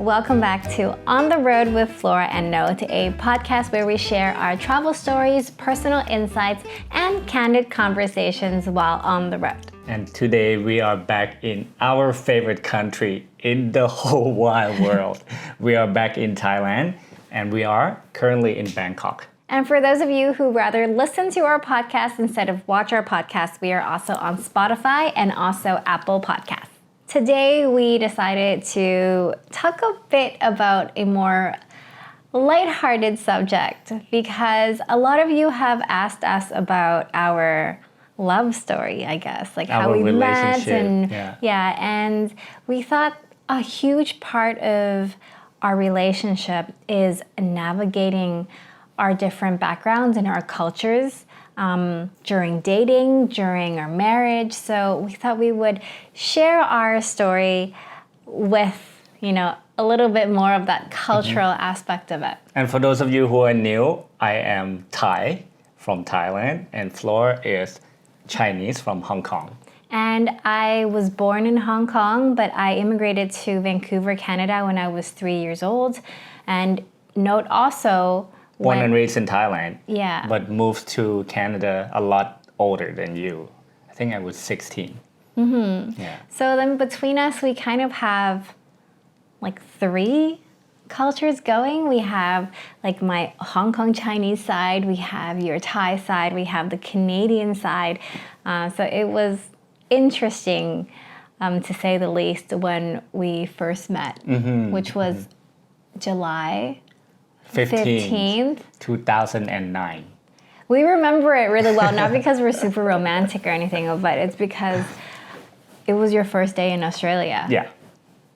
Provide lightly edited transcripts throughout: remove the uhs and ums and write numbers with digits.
welcome back to On the Road with Flora and Note, a podcast where we share our travel stories, personal insights, and candid conversations while on the road. And today we are back in our favorite country in the whole wide world. We are back in Thailand and we are currently in Bangkok. And for those of you who rather listen to our podcast instead of watch our podcast, we are also on Spotify and also Apple Podcasts. Today we decided to talk a bit about a more lighthearted subject because a lot of you have asked us about our love story, I guess, like how we met and and we thought a huge part of our relationship is navigating our different backgrounds and our cultures during dating, during our marriage. So we thought we would share our story with, a little bit more of that cultural aspect of it. And for those of you who are new, I am Thai from Thailand and Flora is Chinese from Hong Kong. And I was born in Hong Kong, but I immigrated to Vancouver, Canada when I was 3 years old. And note also, born and raised in Thailand, but moved to Canada a lot older than you. I think I was 16. So then between us, we kind of have like 3 cultures going. We have like my Hong Kong Chinese side, we have your Thai side, we have the Canadian side. So it was interesting, to say the least, when we first met, which was July 15th, 2009. We remember it really well, not because we're super romantic or anything, but it's because it was your first day in Australia.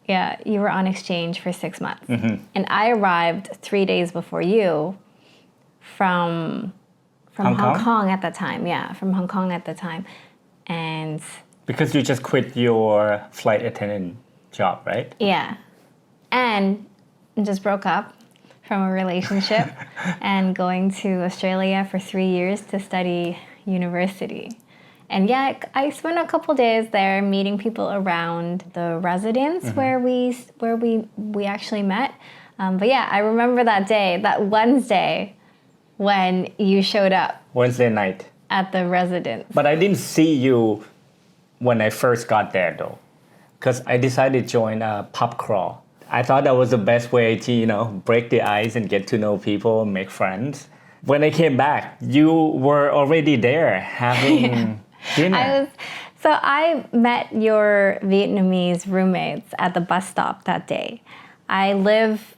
Yeah, you were on exchange for 6 months. And I arrived 3 days before you from Hong Kong at the time. Yeah, from Hong Kong at the time. And because you just quit your flight attendant job, right? Yeah. And just broke up from a relationship and going to Australia for 3 years to study university. And yeah, I spent a couple days there meeting people around the residence where we actually met. But yeah, I remember that day, that Wednesday, when you showed up. Wednesday night. At the residence. But I didn't see you when I first got there though, because I decided to join a pub crawl. I thought that was the best way to, break the ice and get to know people, make friends. When I came back, you were already there having dinner. I met your Vietnamese roommates at the bus stop that day. I live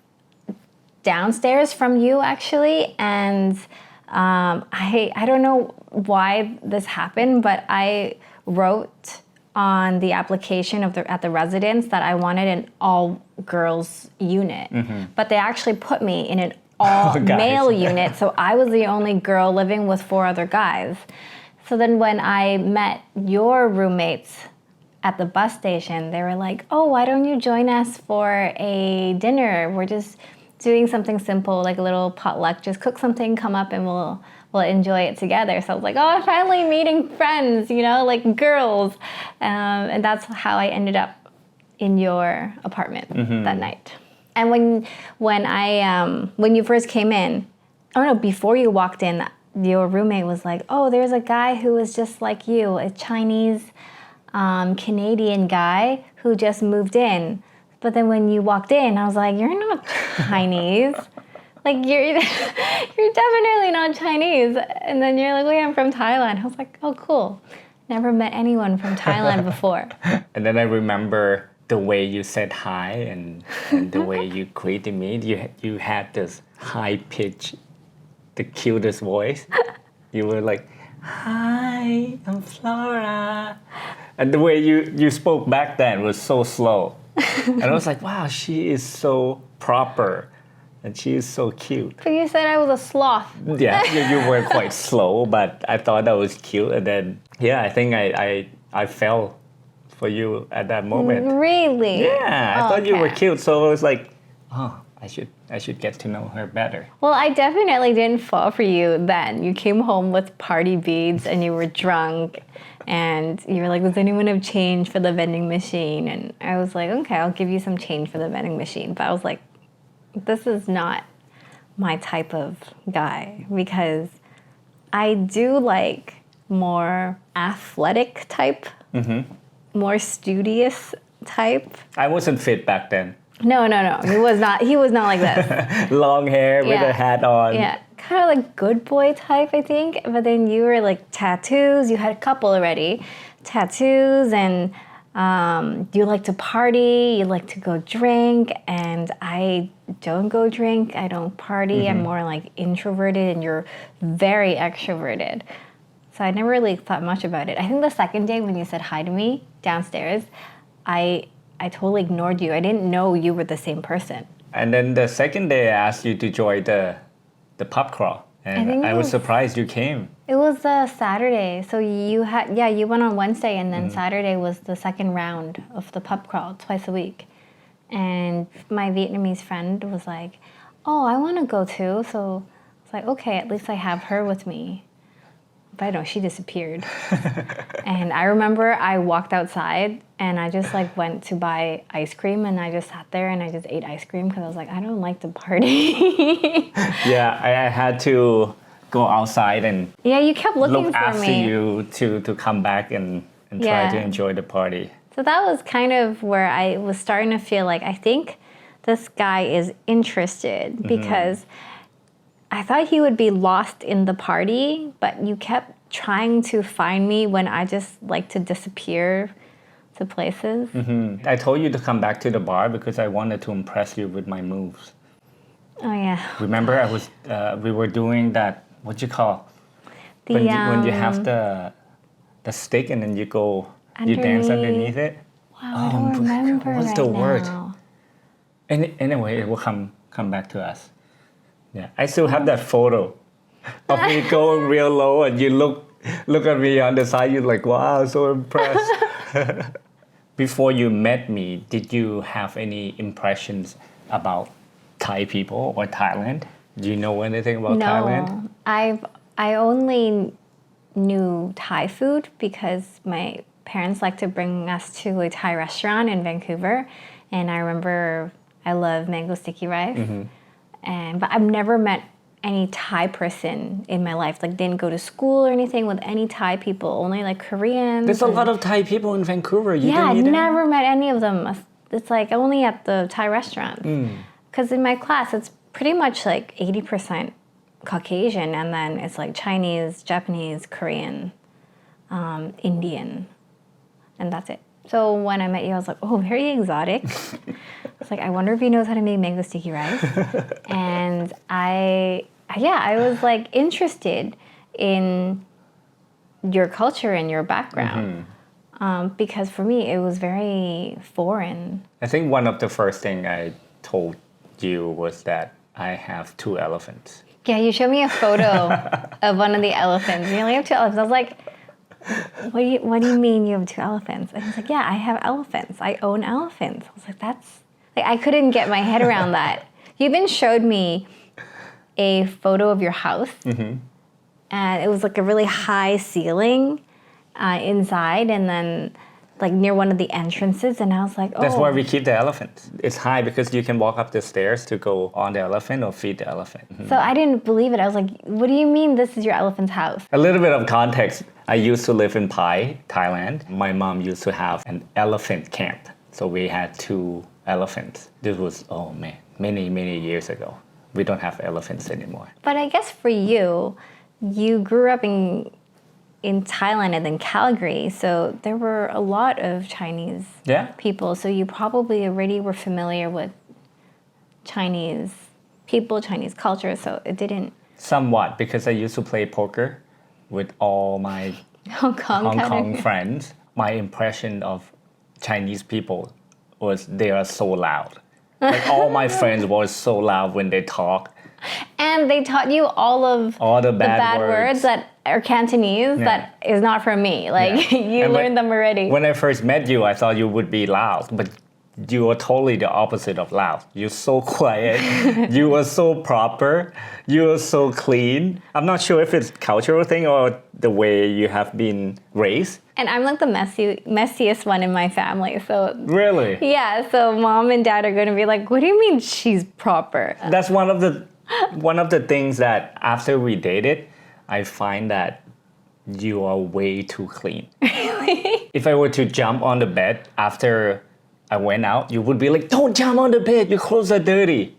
downstairs from you actually, and I don't know why this happened, but I wrote on the application at the residence that I wanted an all-girls unit. But they actually put me in an all-male unit, so I was the only girl living with 4 other guys. So then when I met your roommates at the bus station, they were like, oh, why don't you join us for a dinner? We're just doing something simple, like a little potluck. Just cook something, come up, and we'll enjoy it together. So I was like, oh, I'm finally meeting friends, like girls. And that's how I ended up in your apartment that night. And when you first came in, before you walked in, your roommate was like, oh, there's a guy who is just like you, a Chinese Canadian guy who just moved in. But then when you walked in, I was like, you're not Chinese. Like, you're definitely not Chinese. And then you're like, I'm from Thailand. I was like, oh, cool. Never met anyone from Thailand before. And then I remember the way you said hi and the way you greeted me. You had this high pitch, the cutest voice. You were like, hi, I'm Flora. And the way you spoke back then was so slow. And I was like, wow, she is so proper. And she is so cute. But you said I was a sloth. Yeah, you were quite slow, but I thought that was cute. And then, I think I fell for you at that moment. Really? Yeah, I thought you were cute. So I was like, oh, I should get to know her better. Well, I definitely didn't fall for you then. You came home with party beads and you were drunk. And you were like, does anyone have change for the vending machine? And I was like, okay, I'll give you some change for the vending machine. But I was like, this is not my type of guy because I do like more athletic type, more studious type. I wasn't fit back then. No. He was not like this. Long hair with a hat on. Yeah. Kind of like good boy type, I think. But then you were like tattoos. You had a couple already. Tattoos and you like to party. You like to go drink. And I don't go drink. I don't party. I'm more like introverted and you're very extroverted. So I never really thought much about it. I think the second day when you said hi to me downstairs, I totally ignored you. I didn't know you were the same person. And then the second day I asked you to join the pub crawl. And I was surprised you came. It was a Saturday. So you went on Wednesday and then Saturday was the second round of the pub crawl twice a week. And my Vietnamese friend was like, oh, I want to go too. So I was like, okay, at least I have her with me. But no, she disappeared. And I remember I walked outside and I just like went to buy ice cream and I just sat there and I just ate ice cream because I was like, I don't like to party. Yeah, I had to go outside and you kept looking look for after me. you to come back and try to enjoy the party. So that was kind of where I was starting to feel like I think this guy is interested because I thought he would be lost in the party, but you kept trying to find me when I just like to disappear to places. I told you to come back to the bar because I wanted to impress you with my moves. Oh yeah. Remember, we were doing that. What you call when you have the stick and then you dance underneath it. Wow, I don't remember what's right the word? now. Anyway, it will come back to us. Yeah, I still have that photo of me going real low and you look at me on the side. You're like, wow, so impressed. Before you met me, did you have any impressions about Thai people or Thailand? Do you know anything about Thailand? No, I only knew Thai food because my parents like to bring us to a Thai restaurant in Vancouver, and I remember I love mango sticky rice. But I've never met any Thai person in my life. Like didn't go to school or anything with any Thai people. Only like Koreans. There's a lot of Thai people in Vancouver. You I didn't meet never met any of them. It's like only at the Thai restaurants. Because in my class, it's pretty much like 80% Caucasian, and then it's like Chinese, Japanese, Korean, Indian, and that's it. So when I met you, I was like, oh, very exotic. I was like, I wonder if he knows how to make mango sticky rice. And I was like interested in your culture and your background. Because for me, it was very foreign. I think one of the first thing I told you was that I have 2 elephants. Yeah, you showed me a photo of one of the elephants. You only have 2 elephants. I was like, what do you mean you have 2 elephants? And he's like, yeah, I have elephants. I own elephants. I was like, I couldn't get my head around that. You even showed me a photo of your house. And it was like a really high ceiling inside and then like near one of the entrances. And I was like, oh. That's where we keep the elephants. It's high because you can walk up the stairs to go on the elephant or feed the elephant. So I didn't believe it. I was like, what do you mean this is your elephant's house? A little bit of context. I used to live in Pai, Thailand. My mom used to have an elephant camp. So we had 2 elephants. This was, oh man, many, many years ago. We don't have elephants anymore. But I guess for you, you grew up in Thailand and then Calgary, so there were a lot of Chinese people. So you probably already were familiar with Chinese people, Chinese culture, so it didn't... Somewhat, because I used to play poker with all my Hong Kong friends. My impression of Chinese people was they are so loud. Like all my friends were so loud when they talk. And they taught you all the bad words that are Cantonese that is not from me. Like you learned them already. When I first met you, I thought you would be loud, but you are totally the opposite of loud. You're so quiet. You are so proper. You are so clean. I'm not sure if it's cultural thing or the way you have been raised. And I'm like the messiest one in my family. So Really? yeah, so mom and dad are going to be like, what do you mean she's proper? That's one of the things that after we dated, I find that you are way too clean. Really? If I were to jump on the bed after I went out, you would be like, don't jump on the bed, your clothes are dirty.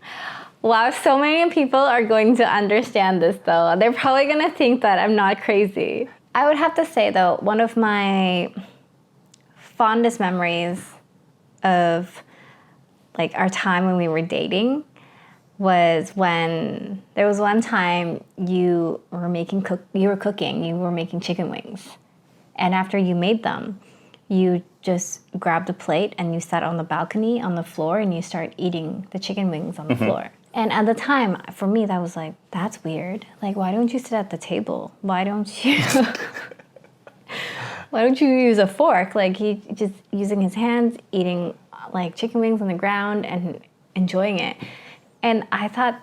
Wow, so many people are going to understand this though. They're probably going to think that I'm not crazy. I would have to say though, one of my fondest memories of like our time when we were dating was when there was one time you were cooking, you were making chicken wings. And after you made them, you just grabbed a plate and you sat on the balcony on the floor and you start eating the chicken wings on the floor. And at the time, for me, that was like, that's weird. Like, why don't you sit at the table? Why don't you use a fork? Like, he just using his hands, eating like chicken wings on the ground and enjoying it. And I thought,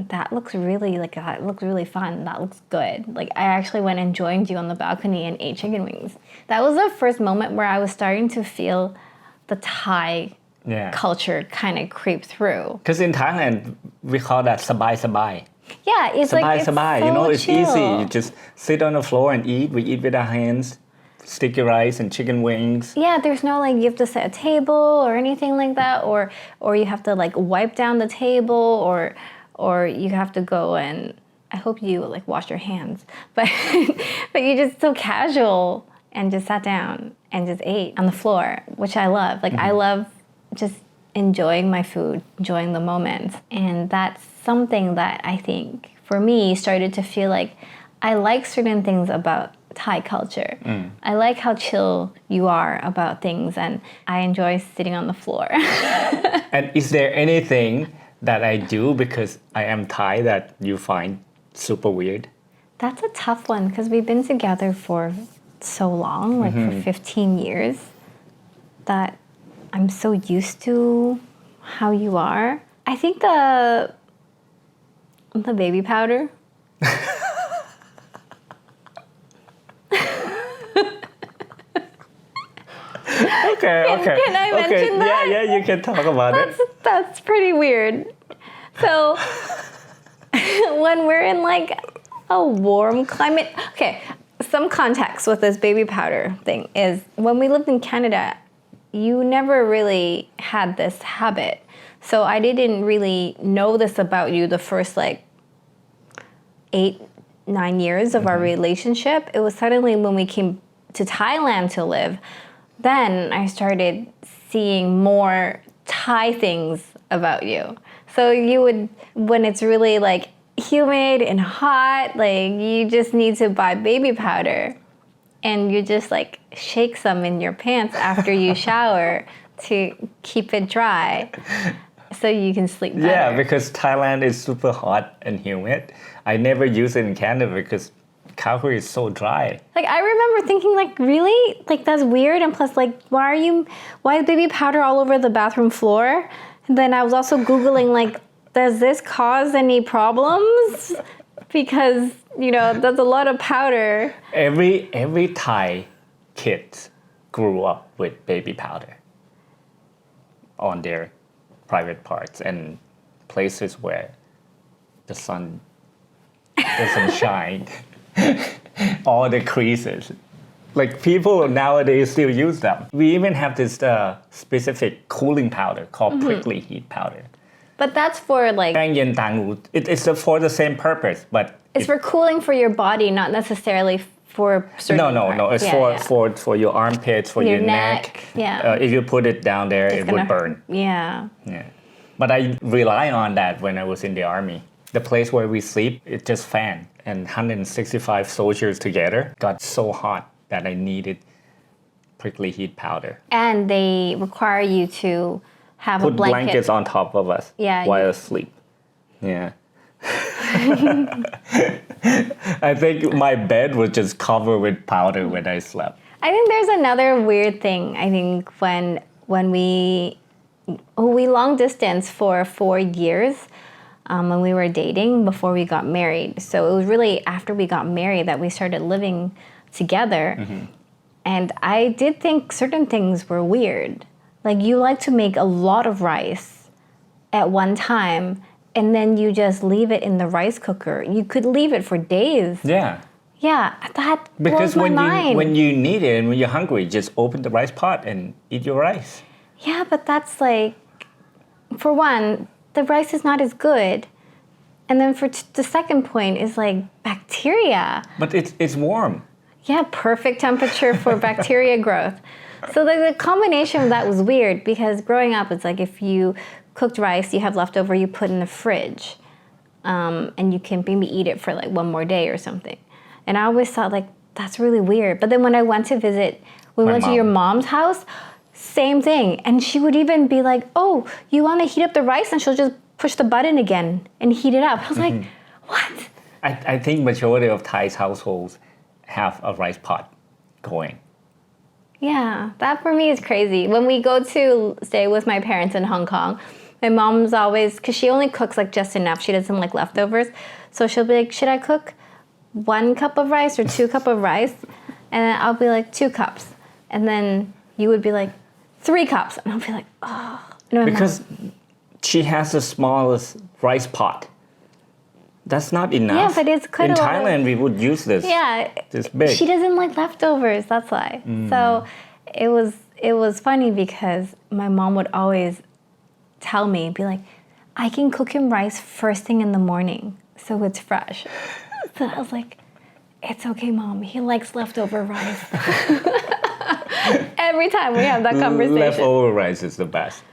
that looks really fun. That looks good. Like, I actually went and joined you on the balcony and ate chicken wings. That was the first moment where I was starting to feel the Thai culture kind of creep through. Because in Thailand, we call that sabai. Yeah, it's like it's sabai. so You know, it's chill. easy. You just sit on the floor and eat. We eat with our hands, sticky rice and chicken wings. Yeah, there's no like you have to set a table or anything like that, or you have to like wipe down the table, or you have to go and I hope you like wash your hands, but you just so casual and just sat down and just ate on the floor, which I love. Like I love just enjoying my food, enjoying the moment, and that's something that I think for me started to feel like I like certain things about Thai culture. I like how chill you are about things, and I enjoy sitting on the floor. And is there anything that I do because I am Thai that you find super weird? That's a tough one because we've been together for so long, like for 15 years, that I'm so used to how you are. I think the baby powder. Okay. Can I mention that? Yeah, you can talk about it. That's pretty weird. So when we're in like a warm climate, okay, some context with this baby powder thing is when we lived in Canada, you never really had this habit. So I didn't really know this about you the first like 8-9 years of our relationship. It was suddenly when we came to Thailand to live, then I started seeing more Thai things about you. So you would, when it's really like humid and hot, like you just need to buy baby powder and you just like shake some in your pants after you shower to keep it dry so you can sleep better. Yeah, because Thailand is super hot and humid. I never use it in Canada because Calgary is so dry. Like I remember thinking like, really? Like that's weird, and plus like why is baby powder all over the bathroom floor? And then I was also Googling like, does this cause any problems? Because, you know, there's a lot of powder. Every Thai kid grew up with baby powder on their private parts and places where the sun doesn't shine. All the creases. Like people nowadays still use them. We even have this specific cooling powder called prickly heat powder. But that's for like... It's for the same purpose, but... It's for cooling for your body, not necessarily for certain No. It's for your armpits, for your neck. Yeah. If you put it down there, it would burn. Yeah. But I rely on that when I was in the army. The place where we sleep, it just fan. And 165 soldiers together got so hot that I needed prickly heat powder. And they require you to have a blanket. Put blankets on top of us while asleep. Yeah. I think my bed was just covered with powder when I slept. I think there's another weird thing. I think when we we long distance for 4 years when we were dating before we got married. So it was really after we got married that we started living together. And I did think certain things were weird. Like you like to make a lot of rice at one time and then you just leave it in the rice cooker. You could leave it for days. Yeah. Yeah, that Because blows my mind. when you need it and when you're hungry, just open the rice pot and eat your rice. Yeah, but that's like, for one, the rice is not as good. And then for the second point is like bacteria. But it's warm. Yeah, perfect temperature for bacteria growth. So the combination of that was weird because growing up, it's like if you cooked rice, you have leftover, you put in the fridge. And you can maybe eat it for like one more day or something. And I always thought like, that's really weird. But then when I went to visit, we went to your mom's house, same thing. And she would even be like, oh, you want to heat up the rice? And she'll just push the button again and heat it up. I was like, what? I think majority of Thai's households have a rice pot going. Yeah, that for me is crazy. When we go to stay with my parents in Hong Kong, my mom's always, because she only cooks like just enough. She doesn't like leftovers. So she'll be like, should I cook 1 cup of rice or 2 cups of rice? And then I'll be like, 2 cups. And then you would be like, 3 cups. And I'll be like, oh. Because she has the smallest rice pot. That's not enough. Yeah, but it's quite in a lot Thailand, we would use this. Yeah. This big. She doesn't like leftovers, that's why. So it was funny because my mom would always tell me, be like, I can cook him rice first thing in the morning, so it's fresh. So I was like, it's okay, Mom. He likes leftover rice. Every time we have that conversation. Leftover rice is the best.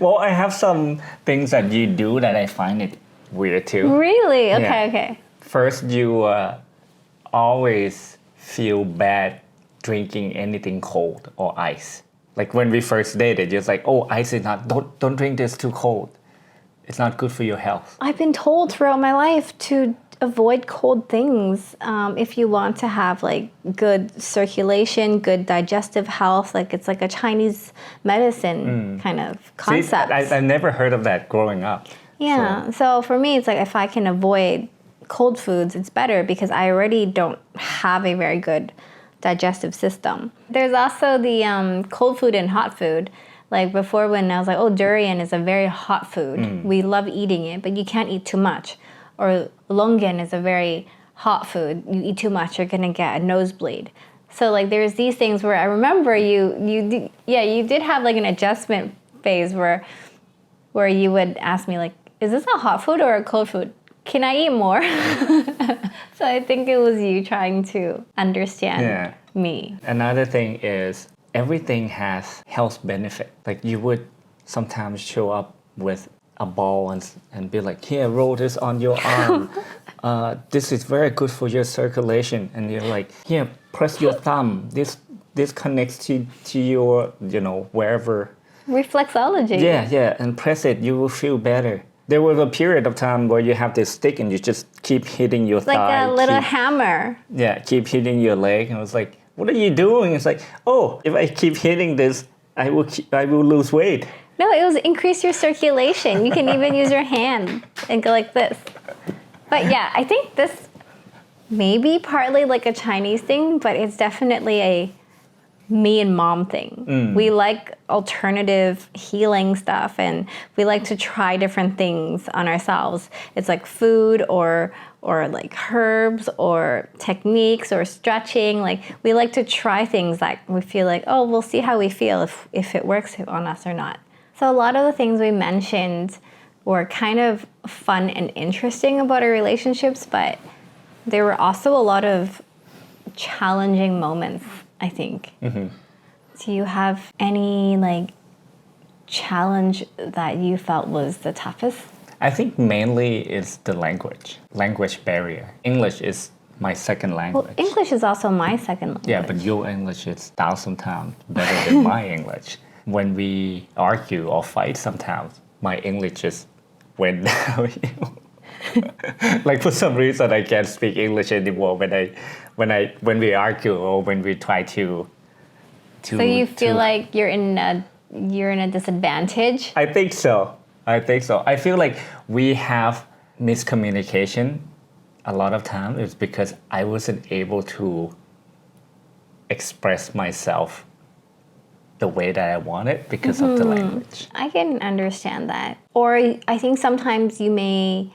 Well, I have some things that you do that I find it weird too. Really? Okay, Yeah. okay. First, you always feel bad drinking anything cold or ice. Like when we first dated, you're like, oh, ice is not, don't drink this too cold. It's not good for your health. I've been told throughout my life to avoid cold things if you want to have like good circulation, good digestive health. Like it's like a Chinese medicine kind of concept. See, I never heard of that growing up. Yeah. So for me, it's like if I can avoid cold foods, it's better because I already don't have a very good digestive system. There's also the cold food and hot food. Like before when I was like, oh, durian is a very hot food. We love eating it, but you can't eat too much. Or longan is a very hot food. You eat too much, you're gonna get a nosebleed. So like there's these things where I remember you did have like an adjustment phase where you would ask me like, is this a hot food or a cold food? Can I eat more? So I think it was you trying to understand me. Another thing is everything has health benefit. Like you would sometimes show up with a ball and be like, here, roll this on your arm. This is very good for your circulation. And you're like, here, press your thumb. This connects to your, wherever. Reflexology. Yeah, and press it, you will feel better. There was a period of time where you have this stick and you just keep hitting your thigh. Like a little hammer. Yeah, keep hitting your leg. And I was like, what are you doing? It's like, oh, if I keep hitting this, I will lose weight. No, it was increase your circulation. You can even use your hand and go like this. But yeah, I think this may be partly like a Chinese thing, but it's definitely a me and mom thing. We like alternative healing stuff and we like to try different things on ourselves. It's like food or like herbs or techniques or stretching. Like we like to try things like we feel like, oh, we'll see how we feel if it works on us or not. So a lot of the things we mentioned were kind of fun and interesting about our relationships, but there were also a lot of challenging moments, I think. Do you have any like challenge that you felt was the toughest? I think mainly it's the language barrier. English is my second language. Well, English is also my second language. Yeah, but your English is 1,000 times better than my English. When we argue or fight sometimes, my English just went down. Like for some reason I can't speak English anymore when we argue or when we try to So you feel like you're in a you're in a disadvantage? I think so. I feel like we have miscommunication a lot of time is because I wasn't able to express myself the way that I wanted because of the language. I can understand that. Or I think sometimes you may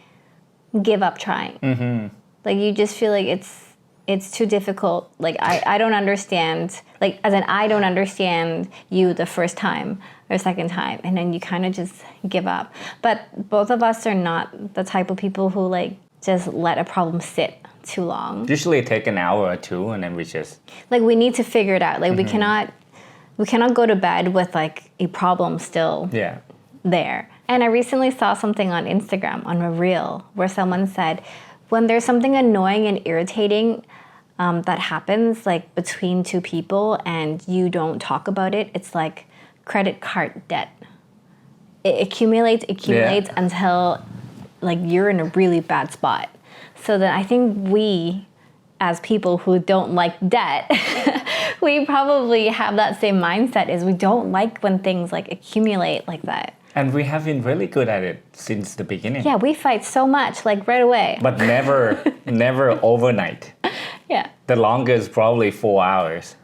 give up trying. Like you just feel like it's too difficult. Like I don't understand. Like as in I don't understand you the first time or second time, and then you kind of just give up. But both of us are not the type of people who like just let a problem sit too long. Usually take an hour or two and then we just Like we need to figure it out. Like we cannot go to bed with like a problem still there. And I recently saw something on Instagram on a reel where someone said, when there's something annoying and irritating that happens like between two people and you don't talk about it, it's like credit card debt. It accumulates until like you're in a really bad spot. So then I think we, as people who don't like debt, we probably have that same mindset is we don't like when things like accumulate like that. and we have been really good at it since the beginning. Yeah, we fight so much like right away. But never overnight. Yeah. The longest probably 4 hours.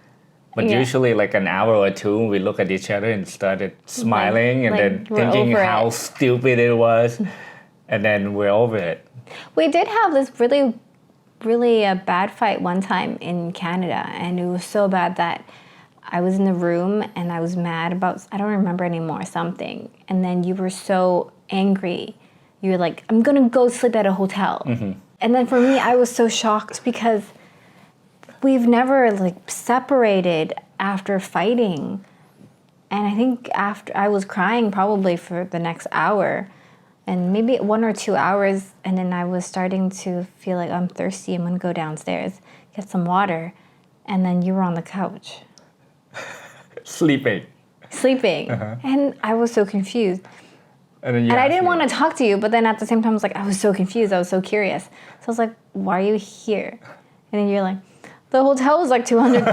But Yeah. usually like an hour or two, we look at each other and started smiling and like then we're thinking over how it. stupid it was. And then we're over it. We did have this really bad fight one time in Canada, and it was so bad that I was in the room and I was mad about, I don't remember anymore, something. And then you were so angry. You were like, I'm gonna go sleep at a hotel. And then for me, I was so shocked because we've never like separated after fighting. And I think after I was crying probably for the next hour and maybe 1 or 2 hours. And then I was starting to feel like I'm thirsty. I'm gonna go downstairs, get some water. And then you were on the couch Sleeping. sleeping. And I was so confused. And then you And I asked didn't me, want to talk to you, but then at the same time, I was like, I was so confused. I was so curious. So I was like, why are you here? And then you're like, the hotel was like $200.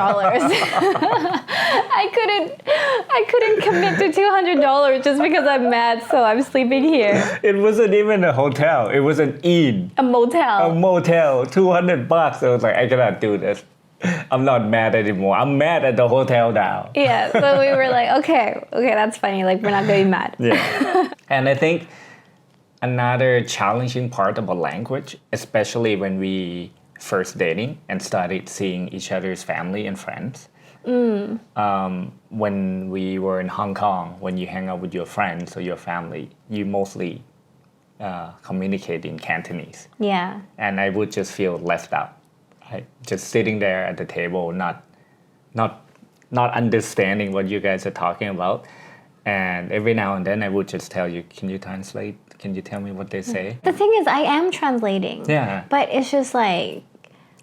I couldn't commit to $200 just because I'm mad, so I'm sleeping here. It wasn't even a hotel. It was an inn. A motel. A motel, $200. I was like, I cannot do this. I'm not mad anymore. I'm mad at the hotel now. Yeah, so we were like, okay, that's funny. Like, we're not going to be mad. Yeah. And I think another challenging part about language, especially when we first dating and started seeing each other's family and friends. When we were in Hong Kong, when you hang out with your friends or your family, you mostly communicate in Cantonese. Yeah. And I would just feel left out. Just sitting there at the table, not understanding what you guys are talking about. And every now and then I would just tell you, can you translate? Can you tell me what they say? The thing is, I am translating. Yeah. But it's just like,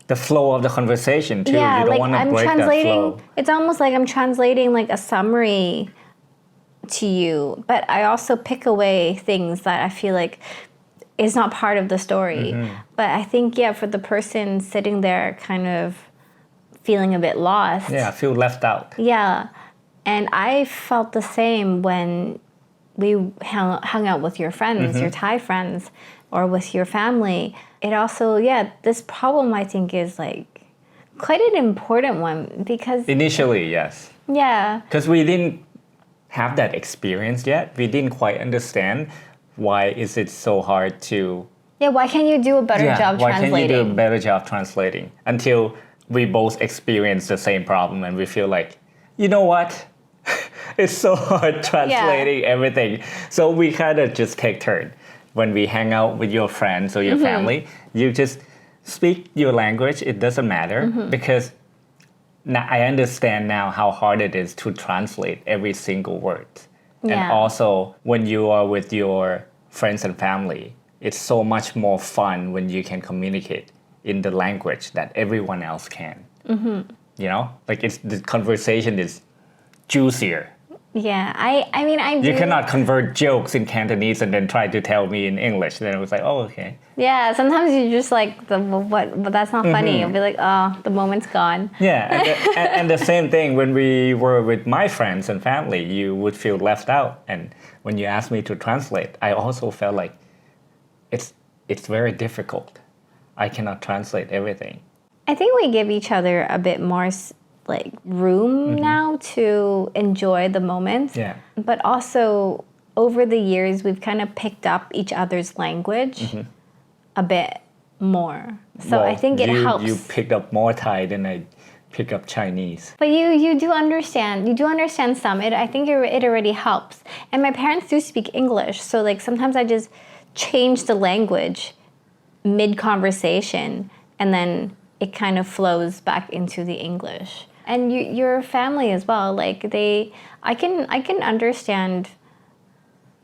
The flow of the conversation too. yeah, You don't like want to I'm break that translating. flow. It's almost like I'm translating like a summary to you, but I also pick away things that I feel like is not part of the story. But I think, yeah, for the person sitting there kind of feeling a bit lost. Yeah, I feel left out. Yeah. And I felt the same when we hung out with your friends, your Thai friends, or with your family. It also, yeah, this problem I think is like quite an important one because, Initially, yes. yeah, Because we didn't have that experience yet. We didn't quite understand why is it so hard to... yeah, why can't you do a better job why translating? can't you do a better job translating? Until we both experience the same problem and we feel like, you know what? It's so hard translating everything. So we kind of just take turn. When we hang out with your friends or your family, you just speak your language. It doesn't matter because now I understand now how hard it is to translate every single word. And Yeah. also when you are with your friends and family, it's so much more fun when you can communicate in the language that everyone else can. You know, like the conversation is juicier. Yeah, I mean, I do. You cannot convert jokes in Cantonese and then try to tell me in English. Then it was like, oh, okay. Yeah, sometimes you just like what, but that's not funny. You'll be like, oh, the moment's gone. Yeah, and the same thing when we were with my friends and family, you would feel left out. And when you asked me to translate, I also felt like it's very difficult. I cannot translate everything. I think we give each other a bit more like room now to enjoy the moments. Yeah. But also over the years, we've kind of picked up each other's language a bit more. So Well, I think it helps. You picked up more Thai than I pick up Chinese. But you do understand. You do understand some. I think it already helps. And my parents do speak English, so like sometimes I just change the language mid-conversation, and then it kind of flows back into the English. And your family as well. Like I can understand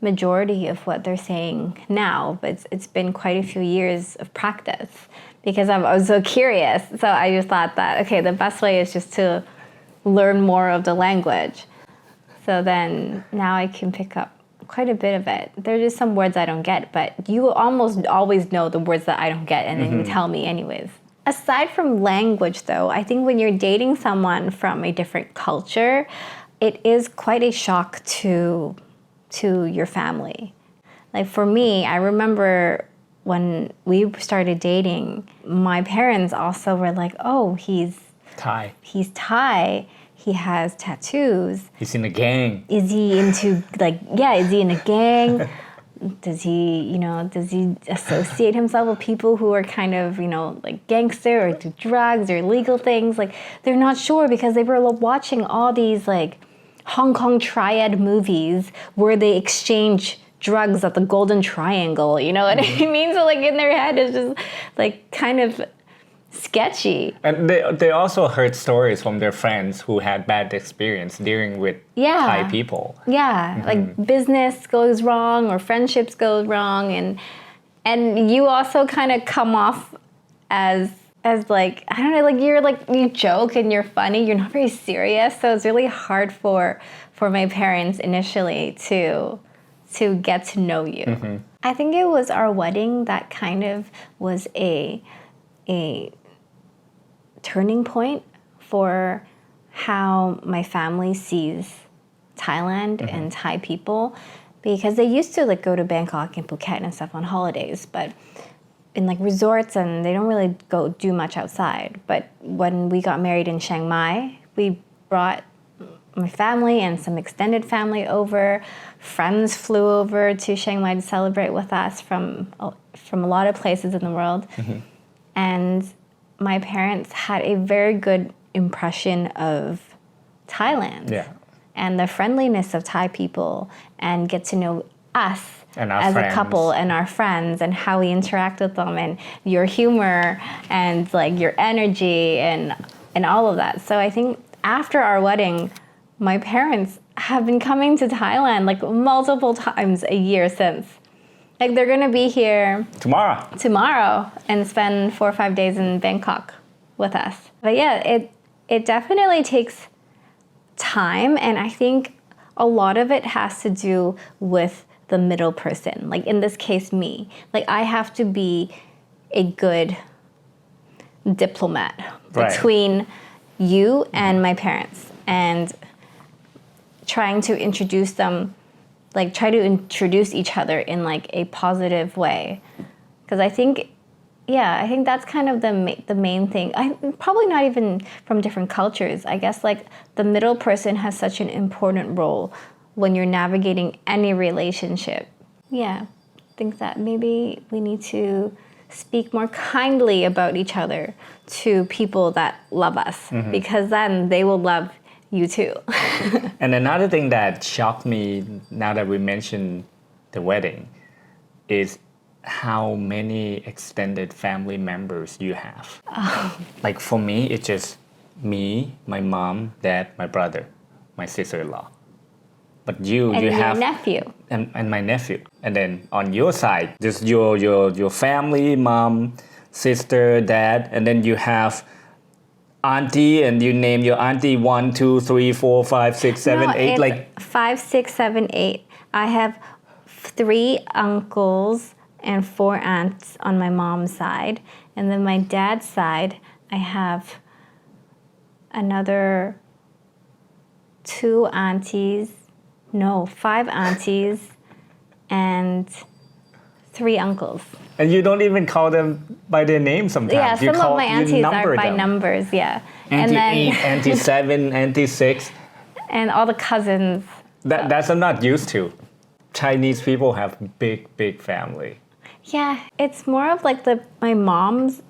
majority of what they're saying now, but it's been quite a few years of practice because I was so curious. So I just thought that, okay, the best way is just to learn more of the language. So then now I can pick up quite a bit of it. There's just some words I don't get, but you almost always know the words that I don't get, and then you tell me anyways. Aside from language though, I think when you're dating someone from a different culture, it is quite a shock to your family. Like for me, I remember when we started dating, my parents also were like, oh, he's Thai. Thai, he has tattoos. He's in a gang. Is he into is he in a gang? Does he associate himself with people who are kind of, like gangster or do drugs or illegal things? Like they're not sure because they were watching all these like Hong Kong triad movies where they exchange drugs at the Golden Triangle, you know what I mean? So like in their head it's just like kind of sketchy. And they also heard stories from their friends who had bad experience dealing with Thai people. Yeah, like business goes wrong or friendships go wrong, and you also kind of come off as like, I don't know, like you joke and you're funny, you're not very serious. So it's really hard for my parents initially to get to know you. I think it was our wedding that kind of was a turning point for how my family sees Thailand and Thai people, because they used to like go to Bangkok and Phuket and stuff on holidays, but in like resorts, and they don't really go do much outside. But when we got married in Chiang Mai, we brought my family and some extended family over. Friends flew over to Chiang Mai to celebrate with us from a lot of places in the world. And my parents had a very good impression of Thailand and the friendliness of Thai people, and get to know us and as friends. A couple and our friends and how we interact with them and your humor and like your energy and all of that. So I think after our wedding, my parents have been coming to Thailand like multiple times a year since. Like they're gonna be here tomorrow and spend 4 or 5 days in Bangkok with us. But yeah, it definitely takes time, and I think a lot of it has to do with the middle person. Like in this case, me. Like I have to be a good diplomat between you and my parents, and trying to introduce them, like try to introduce each other in like a positive way. Because I think that's kind of the main thing. Probably not even from different cultures. I guess like the middle person has such an important role when you're navigating any relationship. Yeah, I think that maybe we need to speak more kindly about each other to people that love us, because then they will love you too. And another thing that shocked me now that we mentioned the wedding is how many extended family members you have. Like for me, it's just me, my mom, dad, my brother, my sister-in-law. But you have your nephew. And my nephew. And then on your side, just your family, mom, sister, dad, and then you have auntie and you name your auntie 1, 2, 3, 4, 5, 6, 7, No, 8, it's like 5, 6, 7, 8. I have 3 uncles and 4 aunts on my mom's side. And then my dad's side, I have another 5 aunties and 3 uncles. and you don't even call them by their name sometimes. Yeah, you some of my aunties are by them. numbers, yeah. Auntie 8, Auntie 7, Auntie 6. And all the cousins. That's I'm not used to. Chinese people have big family. Yeah, it's more of like my mom's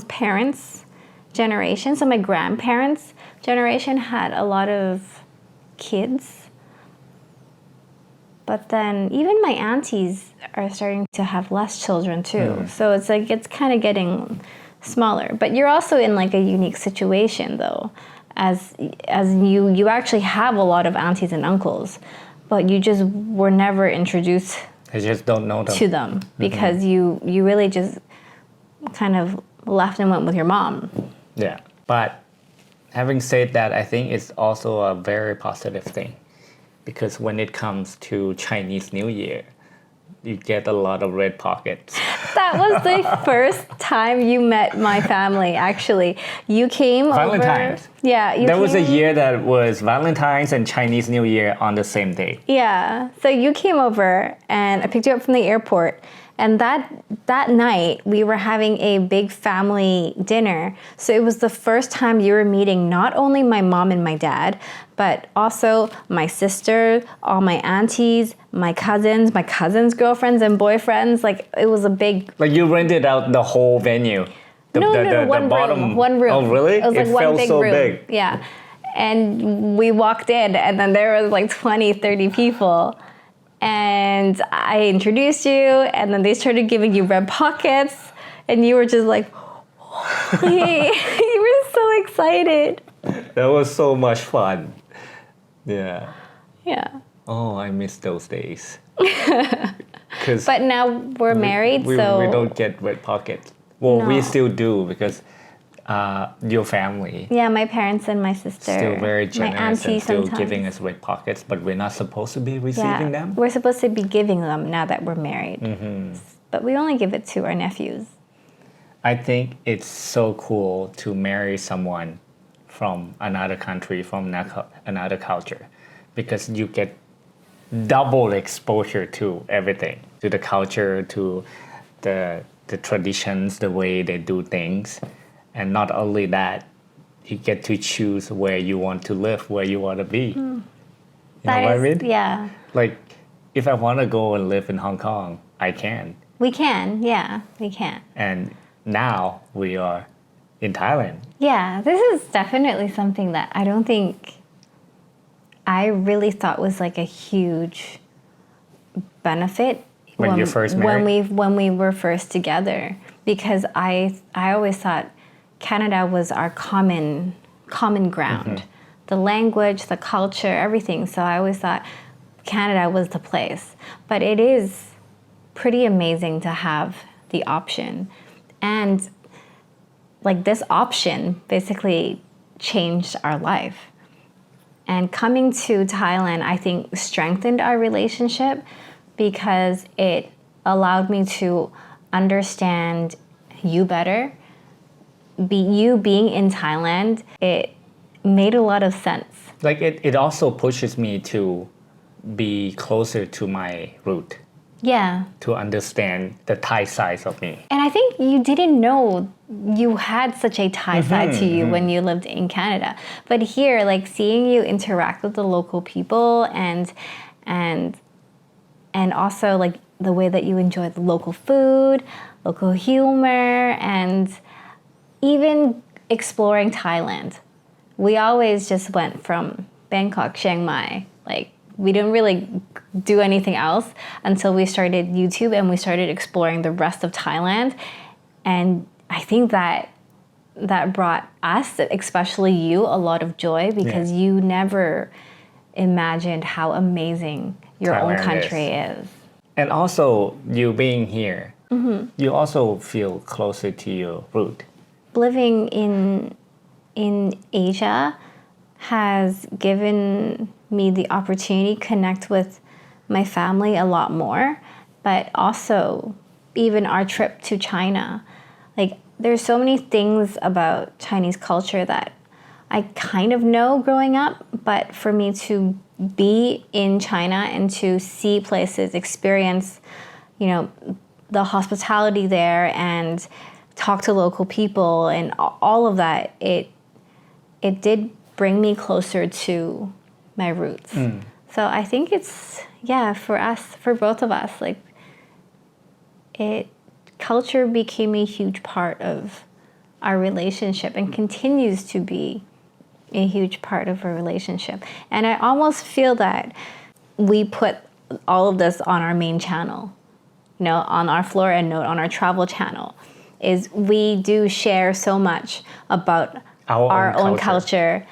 parents' generation. So my grandparents' generation had a lot of kids. But then even my aunties are starting to have less children too. So it's like it's kind of getting smaller. But you're also in like a unique situation though, as you actually have a lot of aunties and uncles, but you just were never introduced I just don't know them. to them because you really just kind of left and went with your mom. Yeah. But having said that, I think it's also a very positive thing because when it comes to Chinese New Year, you get a lot of red pockets. That was the first time you met my family, actually. You came Valentine's. over. Yeah. There was a year that was Valentine's and Chinese New Year on the same day. Yeah. So you came over and I picked you up from the airport. And that night, we were having a big family dinner. So it was the first time you were meeting not only my mom and my dad, but also my sister, all my aunties, my cousins' girlfriends and boyfriends. Like, it was a big... Like you rented out the whole venue. No, one room. Oh, really? It was like one felt big so room. big. Yeah. And we walked in, and then there was like 20, 30 people. And I introduced you, and then they started giving you red pockets, and you were just like, you were so excited. That was so much fun. Yeah. Yeah. Oh, I miss those days. But now we're married, so... We don't get red pockets. Well, we No. still do because your family Yeah, my parents and my sister. still very my generous auntie and still sometimes. giving us red pockets, but we're not supposed to be receiving them. We're supposed to be giving them now that we're married. But we only give it to our nephews. I think it's so cool to marry someone from another country, from another culture, because you get double exposure to everything, to the culture, to the traditions, the way they do things. And not only that, you get to choose where you want to live, where you want to be. You know what I mean? Yeah. Like, if I want to go and live in Hong Kong, I can. We can, yeah, we can. And now we are in Thailand. Yeah, this is definitely something that I don't think I really thought was like a huge benefit When you first married? when we were first together, because I always thought Canada was our common ground, the language, the culture, everything. So I always thought Canada was the place. But it is pretty amazing to have the option, and like this option basically changed our life. And coming to Thailand, I think strengthened our relationship because it allowed me to understand you better. You being in Thailand, it made a lot of sense. Like, it also pushes me to be closer to my root, Yeah. to understand the Thai side of me. And I think you didn't know you had such a Thai side to you when you lived in Canada. But here, like seeing you interact with the local people and also like the way that you enjoy the local food, local humor, and even exploring Thailand. We always just went from Bangkok, Chiang Mai. Like, we didn't really do anything else until we started YouTube and we started exploring the rest of Thailand. And I think that brought us, especially you, a lot of joy because you never imagined how amazing your own Thailand country is. And also, you being here, you also feel closer to your root. living in Asia has given me the opportunity to connect with my family a lot more, but also even our trip to China. Like, there's so many things about Chinese culture that I kind of know growing up, but for me to be in China and to see places, experience, the hospitality there and talk to local people and all of that, it did bring me closer to my roots. So I think it's, for both of us, like, culture became a huge part of our relationship and continues to be a huge part of our relationship. And I almost feel that we put all of this on our main channel, on our Flora note, on our travel channel, is we do share so much about our own culture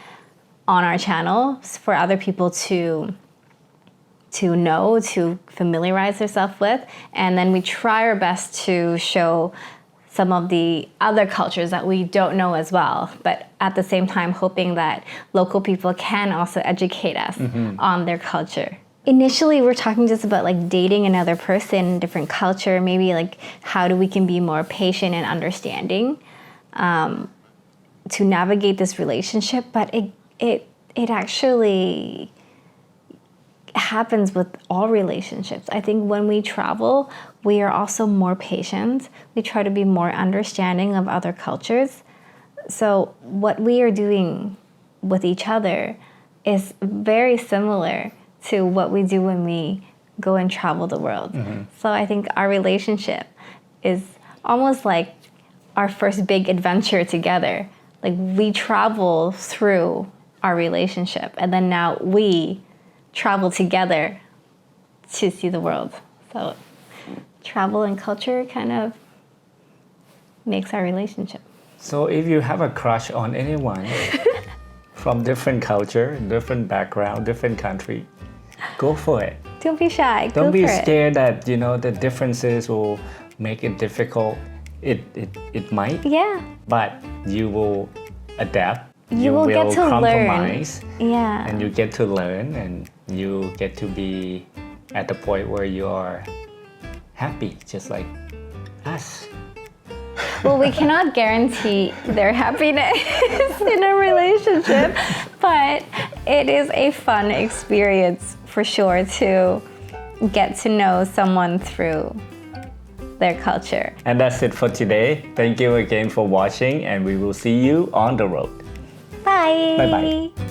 on our channel for other people to know, to familiarize themselves with. And then we try our best to show some of the other cultures that we don't know as well, but at the same time hoping that local people can also educate us on their culture. Initially, we're talking just about like dating another person, different culture, maybe like how we can be more patient and understanding to navigate this relationship, but it actually happens with all relationships. I think when we travel, we are also more patient. We try to be more understanding of other cultures. So what we are doing with each other is very similar to what we do when we go and travel the world. So I think our relationship is almost like our first big adventure together. Like, we travel through our relationship, and then now we travel together to see the world. So travel and culture kind of makes our relationship. So if you have a crush on anyone from different culture, different background, different country, go for it. Don't be shy. Don't be Go for it. scared that the differences will make it difficult. It might. Yeah. But you will adapt. You will get to compromise. learn. Yeah. And you get to learn, and you get to be at the point where you are happy, just like us. Well, we cannot guarantee their happiness in a relationship, but it is a fun experience for sure to get to know someone through their culture. And that's it for today. Thank you again for watching, and we will see you on the road. Bye. Bye-bye.